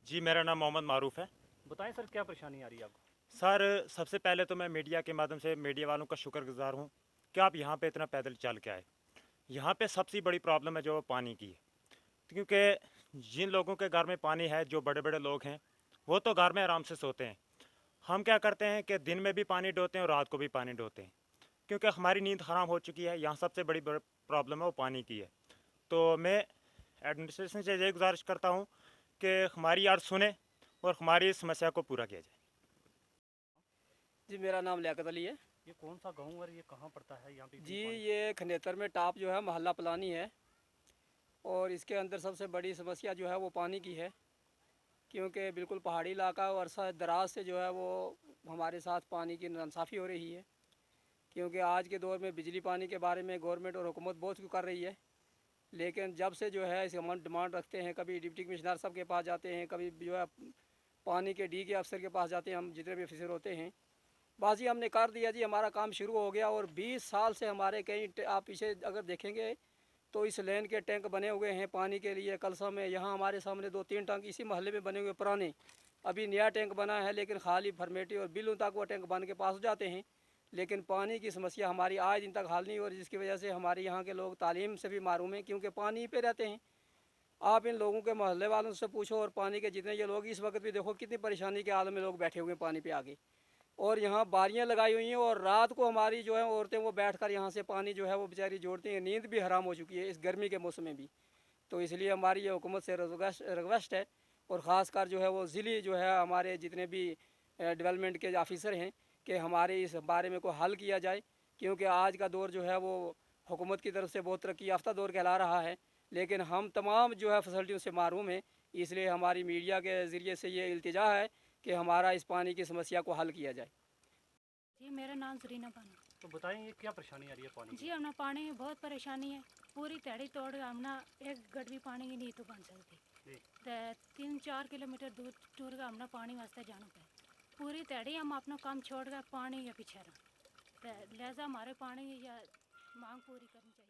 जी, मेरा नाम मोहम्मद मारूफ है। बताएं सर, क्या परेशानी आ रही है आपको? सर, सबसे पहले तो मैं मीडिया के माध्यम से मीडिया वालों का शुक्रगुजार हूँ कि आप यहाँ पे इतना पैदल चल के आए। यहाँ पे सबसे बड़ी प्रॉब्लम है जो पानी की है, क्योंकि जिन लोगों के घर में पानी है, जो बड़े बड़े लोग हैं, वो तो घर में आराम से सोते हैं। हम क्या करते हैं कि दिन में भी पानी ढोते हैं और रात को भी पानी ढोते हैं, क्योंकि हमारी नींद हराम हो चुकी है। यहाँ सबसे बड़ी प्रॉब्लम है वो पानी की है। तो मैं एडमिनिस्ट्रेशन से यही गुजारिश करता हूँ कि हमारी यार सुने और हमारी इस समस्या को पूरा किया जाए। जी, मेरा नाम लियाकत अली है। ये कौन सा गांव और ये कहाँ पड़ता है यहाँ पे जी, पानी? ये खनेतर में टाप जो है मोहल्ला पलानी है, और इसके अंदर सबसे बड़ी समस्या जो है वो पानी की है, क्योंकि बिल्कुल पहाड़ी इलाका और अरसा दराज से जो है वो हमारे साथ पानी की नाइंसाफ़ी हो रही है। क्योंकि आज के दौर में बिजली पानी के बारे में गवर्नमेंट और हुकूमत बहुत कुछ कर रही है, लेकिन जब से जो है इस हम डिमांड रखते हैं, कभी डिप्टी कमिश्नर साहब के पास जाते हैं, कभी जो है पानी के डी के अफसर के पास जाते हैं, हम जितने भी अफसर होते हैं, बाजी हमने कर दिया जी, हमारा काम शुरू हो गया। और 20 साल से हमारे कई आप पीछे अगर देखेंगे तो इस लेन के टैंक बने हुए हैं पानी के लिए। कलसा में यहाँ हमारे सामने 2-3 टैंक इसी मोहल्ले में बने हुए पुराने, अभी नया टैंक बना है, लेकिन खाली फॉर्मेलिटी और बिलों तक वो टैंक बन के पास हो जाते हैं, लेकिन पानी की समस्या हमारी आज दिन तक हल नहीं हो रही, जिसकी वजह से हमारे यहाँ के लोग तालीम से भी महरूम हैं, क्योंकि पानी पे रहते हैं। आप इन लोगों के मोहल्ले वालों से पूछो, और पानी के जितने ये लोग इस वक्त भी देखो कितनी परेशानी के आलम में लोग बैठे हुए हैं पानी पे आगे, और यहाँ बारियाँ लगाई हुई हैं, और रात को हमारी जो है औरतें वो बैठकर यहाँ से पानी जो है वो बेचारी जोड़ती हैं। नींद भी हराम हो चुकी है इस गर्मी के मौसम में भी। तो इसलिए हमारी ये हुकूमत से रिक्वेस्ट है, और ख़ासकर जो है वो ज़िली जो है हमारे जितने भी डेवलपमेंट के ऑफिसर हैं, कि हमारे इस बारे में कोई हल किया जाए, क्योंकि आज का दौर जो है वो हुकूमत की तरफ से बहुत तरक्की याफ्ता दौर कहला रहा है, लेकिन हम तमाम जो है फैसिलिटियों से महरूम हैं। इसलिए हमारी मीडिया के ज़रिए से ये इल्तिजा है कि हमारा इस पानी की समस्या को हल किया जाए। जी, मेरा नाम जरीना बानो। तो बताएं, ये क्या परेशानी आ रही है पानी जी, की? हमने पानी में बहुत परेशानी है। पूरी तड़ी तोड़ हमने एक गट भी पानी की नहीं तो बन सकती। जी। 3-4 किलोमीटर दूर टूर का हमने पानी वास्ते जाना पे। पूरी तड़ी हम अपना काम छोड़ कर पानी के पीछे रहा, लिहाजा हमारे पानी या मांग पूरी करनी चाहिए।